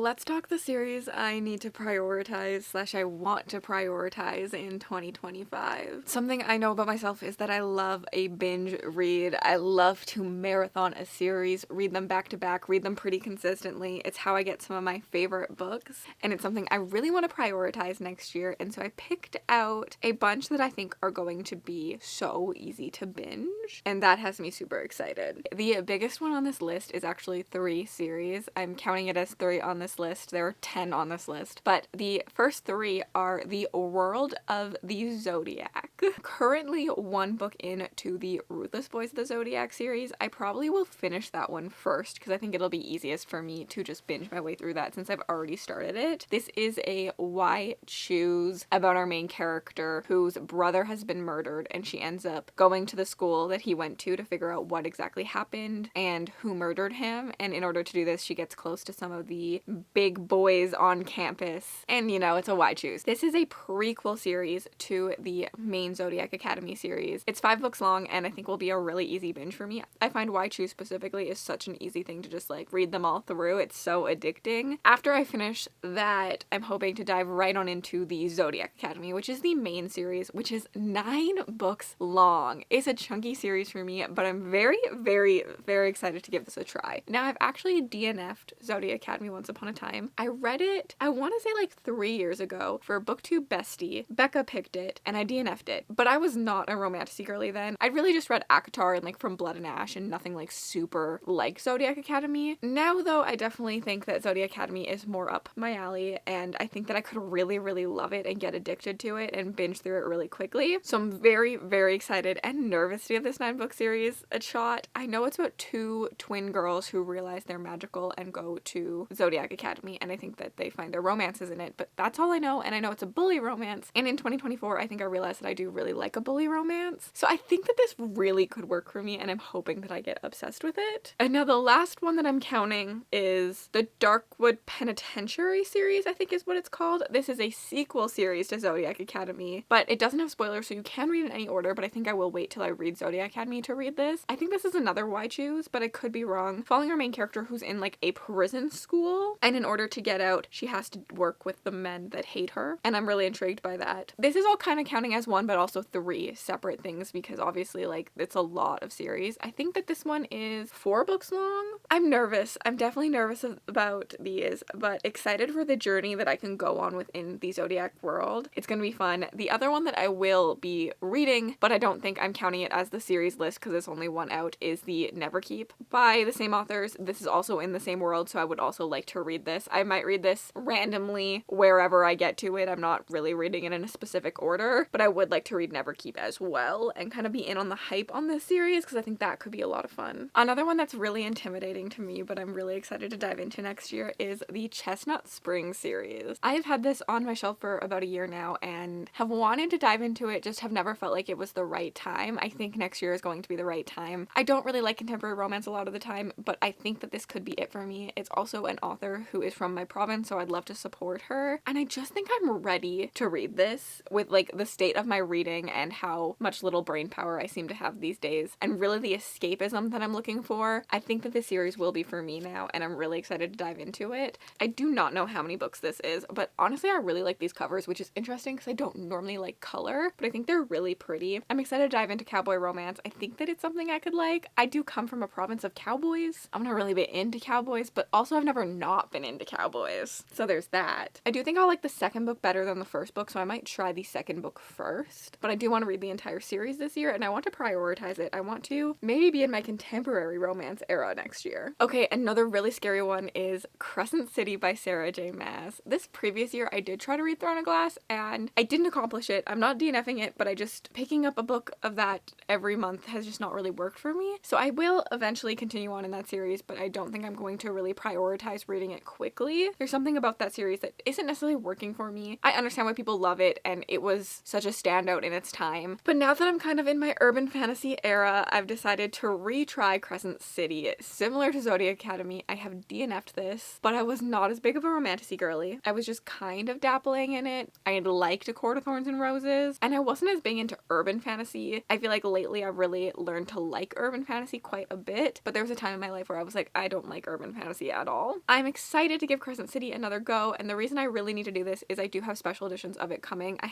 let's talk the series I need to prioritize slash I want to prioritize in 2025. Something I know about myself is that I love a binge read. I love to marathon a series, read them back to back, read them pretty consistently. It's how I get some of my favorite books, and it's something I really want to prioritize next year, and so I picked out a bunch that I think are going to be so easy to binge, and that has me super excited. The biggest one on this list is actually 3 series. I'm counting it as 3 on this list. There are 10 on this list, but the first 3 are The World of the Zodiac. Currently 1 book into the Ruthless Boys of the Zodiac series. I probably will finish that one first because I think it'll be easiest for me to just binge my way through that since I've already started it. This is a Why Choose about our main character whose brother has been murdered, and she ends up going to the school that he went to figure out what exactly happened and who murdered him, and in order to do this she gets close to some of the big boys on campus, and it's a Why Choose. This is a prequel series to the main Zodiac Academy series. It's 5 books long and I think will be a really easy binge for me. I find Why Choose specifically is such an easy thing to just read them all through. It's so addicting. After I finish that, I'm hoping to dive right on into the Zodiac Academy, which is the main series, which is 9 books long. It's a chunky series for me, but I'm very, very, very excited to give this a try. Now, I've actually DNF'd Zodiac Academy once upon a time. I read it, I want to say 3 years ago for BookTube Bestie. Becca picked it and I DNF'd it, but I was not a romantic girly then. I really just read ACOTAR and From Blood and Ash and nothing super like Zodiac Academy. Now though, I definitely think that Zodiac Academy is more up my alley, and I think that I could really, really love it and get addicted to it and binge through it really quickly. So I'm very, very excited and nervous to give this 9-book series a shot. I know it's about 2 twin girls who realize they're magical and go to Zodiac Academy, and I think that they find their romances in it, but that's all I know, and I know it's a bully romance, and in 2024 I think I realized that I do really like a bully romance. So I think that this really could work for me, and I'm hoping that I get obsessed with it. And now the last one that I'm counting is the Darkwood Penitentiary series, I think is what it's called. This is a sequel series to Zodiac Academy, but it doesn't have spoilers, so you can read in any order, but I think I will wait till I read Zodiac Academy to read this. I think this is another Why Choose, but I could be wrong. Following our main character who's in a prison school, and in order to get out, she has to work with the men that hate her, and I'm really intrigued by that. This is all kind of counting as 1, but also 3 separate things because obviously it's a lot of series. I think that this one is 4 books long. I'm nervous. I'm definitely nervous about these, but excited for the journey that I can go on within the Zodiac world. It's gonna be fun. The other one that I will be reading, but I don't think I'm counting it as the series list because there's only 1 out, is the Neverkeep by the same authors. This is also in the same world, so I would also like to read this. I might read this randomly wherever I get to it. I'm not really reading it in a specific order, but I would like to read Neverkeep as well and kind of be in on the hype on this series because I think that could be a lot of fun. Another one that's really intimidating to me, but I'm really excited to dive into next year, is the Chestnut Springs series. I have had this on my shelf for about a year now and have wanted to dive into it, just have never felt like it was the right time. I think next year is going to be the right time. I don't really like contemporary romance a lot of the time, but I think that this could be it for me. It's also an author who is from my province, so I'd love to support her, and I just think I'm ready to read this with the state of my reading and how much little brain power I seem to have these days, and really the escapism that I'm looking for. I think that this series will be for me now, and I'm really excited to dive into it. I do not know how many books this is, but honestly I really like these covers, which is interesting because I don't normally like color, but I think they're really pretty. I'm excited to dive into cowboy romance. I think that it's something I could like. I do come from a province of cowboys. I'm not really bit into cowboys, but also I've never not been into cowboys, so there's that. I do think I'll like the second book better than the first book, so I might try the second book first, but I do want to read the entire series this year, and I want to prioritize it. I want to maybe be in my contemporary romance era next year. Okay, another really scary one is Crescent City by Sarah J. Maas. This previous year I did try to read Throne of Glass and I didn't accomplish it. I'm not DNFing it, but I just picking up a book of that every month has just not really worked for me. So I will eventually continue on in that series, but I don't think I'm going to really prioritize reading it quickly. There's something about that series that isn't necessarily working for me. I understand why people love it and it was such a standout in its time, but now that I'm kind of in my urban fantasy era, I've decided to retry Crescent City. Similar to Zodiac Academy, I have DNF'd this, but I was not as big of a romantasy girly. I was just kind of dabbling in it. I had liked A Court of Thorns and Roses, and I wasn't as big into urban fantasy. I feel like lately I've really learned to like urban fantasy quite a bit, but there was a time in my life where I was like, I don't like urban fantasy at all. I'm excited excited to give Crescent City another go, and the reason I really need to do this is I do have special editions of it coming. I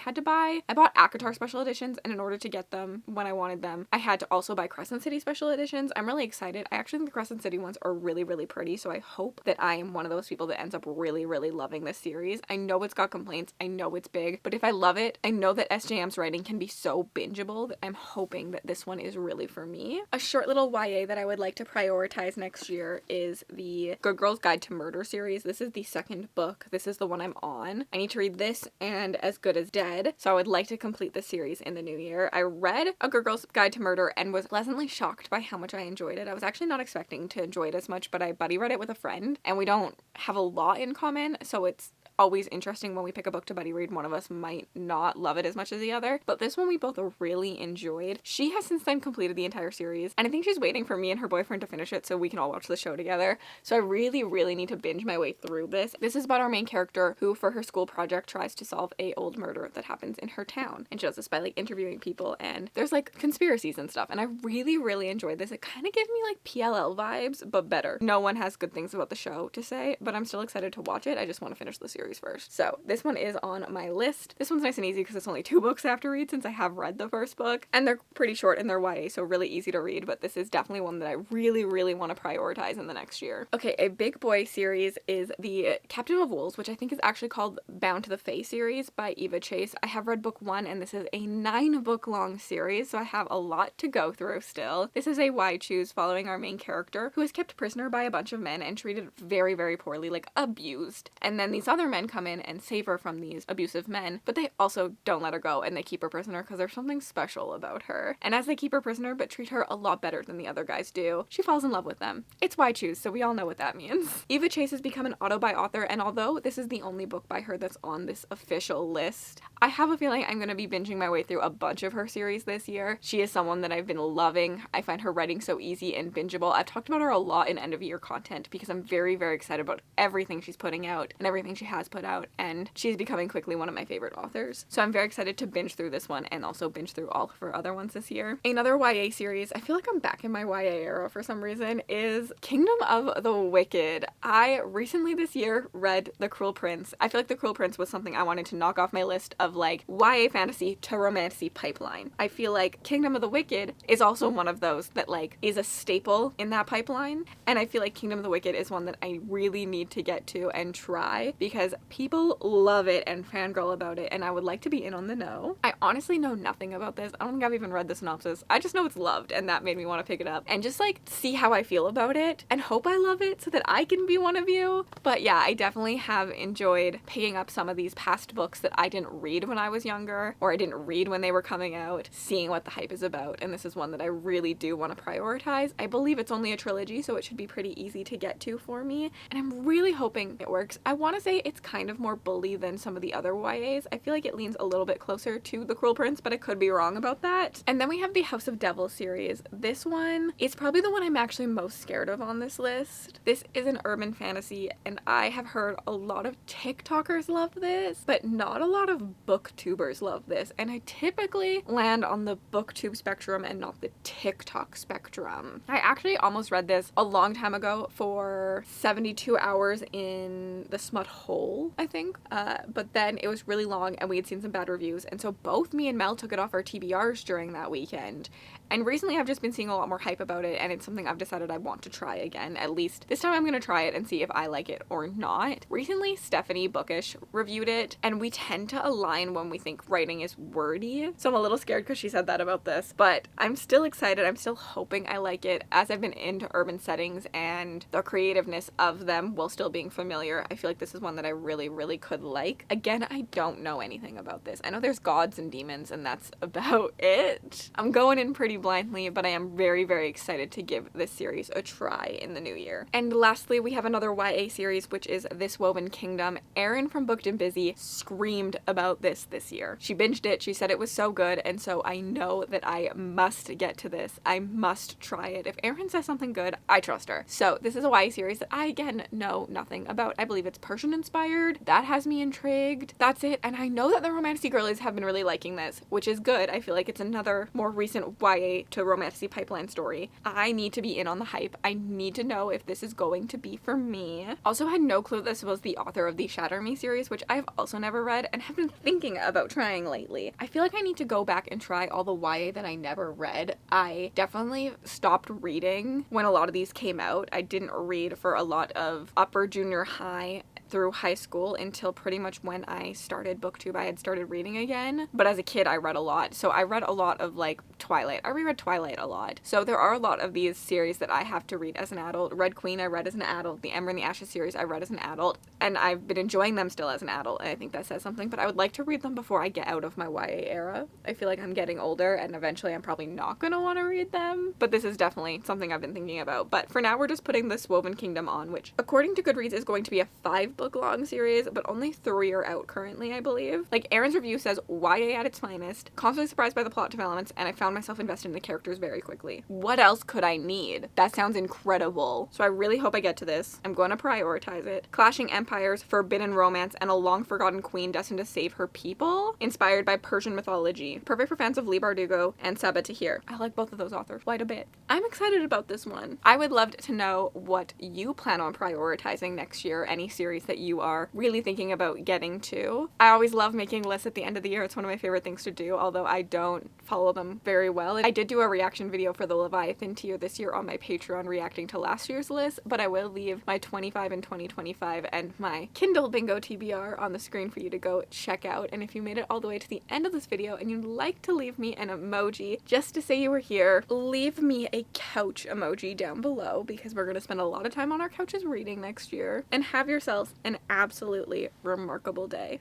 bought ACOTAR special editions, and in order to get them when I wanted them, I had to also buy Crescent City special editions. I'm really excited. I actually think the Crescent City ones are really, really pretty, so I hope that I am one of those people that ends up really, really loving this series. I know it's got complaints, I know it's big, but if I love it, I know that SJM's writing can be so bingeable that I'm hoping that this one is really for me. A short little YA that I would like to prioritize next year is the Good Girl's Guide to Murder series. This is the second book. This is the one I'm on. I need to read this and As Good as Dead, so I would like to complete this series in the new year. I read A Good Girl's Guide to Murder and was pleasantly shocked by how much I enjoyed it. I was actually not expecting to enjoy it as much, but I buddy read it with a friend, and we don't have a lot in common, so it's always interesting when we pick a book to buddy read. One of us might not love it as much as the other, but this one we both really enjoyed. She has since then completed the entire series, and I think she's waiting for me and her boyfriend to finish it so we can all watch the show together. So I really, really need to binge my way through this. This is about our main character who, for her school project, tries to solve a old murder that happens in her town, and she does this by like interviewing people, and there's like conspiracies and stuff, and I really, really enjoyed this. It kind of gave me like PLL vibes, but better. No one has good things about the show to say, but I'm still excited to watch it. I just want to finish the series first. So this one is on my list. This one's nice and easy because it's only 2 books I have to read since I have read the first book, and they're pretty short and they're YA, so really easy to read, but this is definitely one that I really, really want to prioritize in the next year. Okay, a big boy series is the Captain of Wolves, which I think is actually called Bound to the Fae series by Eva Chase. I have read book 1, and this is a 9-book long series, so I have a lot to go through still. This is a why choose following our main character who is kept prisoner by a bunch of men and treated very, very poorly, like abused. And then these other men come in and save her from these abusive men, but they also don't let her go and they keep her prisoner because there's something special about her. And as they keep her prisoner but treat her a lot better than the other guys do, she falls in love with them. It's why choose, so we all know what that means. Eva Chase has become an auto-buy author, and although this is the only book by her that's on this official list, I have a feeling I'm going to be binging my way through a bunch of her series this year. She is someone that I've been loving. I find her writing so easy and bingeable. I've talked about her a lot in end of year content because I'm very, very excited about everything she's putting out and everything she has put out, and she's becoming quickly one of my favorite authors. So I'm very excited to binge through this one and also binge through all of her other ones this year. Another YA series, I feel like I'm back in my YA era for some reason, is Kingdom of the Wicked. I recently this year read The Cruel Prince. I feel like The Cruel Prince was something I wanted to knock off my list of like YA fantasy to romantasy pipeline. I feel like Kingdom of the Wicked is also one of those that like is a staple in that pipeline, and I feel like Kingdom of the Wicked is one that I really need to get to and try because people love it and fangirl about it, and I would like to be in on the know. I honestly know nothing about this. I don't think I've even read the synopsis. I just know it's loved, and that made me want to pick it up and just like see how I feel about it and hope I love it so that I can be one of you. But yeah, I definitely have enjoyed picking up some of these past books that I didn't read when I was younger, or I didn't read when they were coming out, seeing what the hype is about, and this is one that I really do want to prioritize. I believe it's only a trilogy, so it should be pretty easy to get to for me, and I'm really hoping it works. I want to say it's kind of more bully than some of the other YAs. I feel like it leans a little bit closer to The Cruel Prince, but I could be wrong about that. And then we have the House of Devil series. This one is probably the one I'm actually most scared of on this list. This is an urban fantasy, and I have heard a lot of TikTokers love this, but not a lot of booktubers love this, and I typically land on the booktube spectrum and not the TikTok spectrum. I actually almost read this a long time ago for 72 hours in the Smut Hole, I think, but then it was really long and we had seen some bad reviews, and so both me and Mel took it off our TBRs during that weekend. And recently I've just been seeing a lot more hype about it, and it's something I've decided I want to try again. At least this time I'm going to try it and see if I like it or not. Recently Stephanie Bookish reviewed it, and we tend to align when we think writing is wordy. So I'm a little scared because she said that about this, but I'm still excited. I'm still hoping I like it. As I've been into urban settings and the creativeness of them while still being familiar, I feel like this is one that I really, really could like. Again, I don't know anything about this. I know there's gods and demons, and that's about it. I'm going in pretty blindly, but I am very, very excited to give this series a try in the new year. And lastly, we have another YA series, which is This Woven Kingdom. Erin from Booked and Busy screamed about this year. She binged it, she said it was so good, and so I know that I must get to this. I must try it. If Erin says something good, I trust her. So this is a YA series that I, again, know nothing about. I believe it's Persian inspired. That has me intrigued. That's it. And I know that the romantasy girlies have been really liking this, which is good. I feel like it's another more recent YA YA to romantasy pipeline story. I need to be in on the hype. I need to know if this is going to be for me. Also had no clue this was the author of the Shatter Me series, which I've also never read and have been thinking about trying lately. I feel like I need to go back and try all the YA that I never read. I definitely stopped reading when a lot of these came out. I didn't read for a lot of upper junior high through high school until pretty much when I started booktube. I had started reading again, but as a kid I read a lot. So I read a lot of like Twilight. I reread Twilight a lot. So there are a lot of these series that I have to read as an adult. Red Queen I read as an adult. The Ember and the Ashes series I read as an adult, and I've been enjoying them still as an adult, and I think that says something, but I would like to read them before I get out of my YA era. I feel like I'm getting older and eventually I'm probably not gonna want to read them, but this is definitely something I've been thinking about. But for now we're just putting this Woven Kingdom on, which according to Goodreads is going to be a 5-book long series, but only 3 are out currently, I believe. Like, Erin's review says YA at its finest, constantly surprised by the plot developments, and I found myself invested in the characters very quickly. What else could I need? That sounds incredible. So I really hope I get to this. I'm going to prioritize it. Clashing Empires, Forbidden Romance, and a long-forgotten queen destined to save her people, inspired by Persian mythology. Perfect for fans of Leigh Bardugo and Sabaa Tahir. I like both of those authors quite a bit. I'm excited about this one. I would love to know what you plan on prioritizing next year, any series that you are really thinking about getting to. I always love making lists at the end of the year. It's one of my favorite things to do, although I don't follow them very well. I did do a reaction video for the Leviathan tier this year on my Patreon reacting to last year's list, but I will leave my 25 and 2025 and my Kindle bingo TBR on the screen for you to go check out. And if you made it all the way to the end of this video and you'd like to leave me an emoji just to say you were here, leave me a couch emoji down below, because we're going to spend a lot of time on our couches reading next year. And have yourselves an absolutely remarkable day.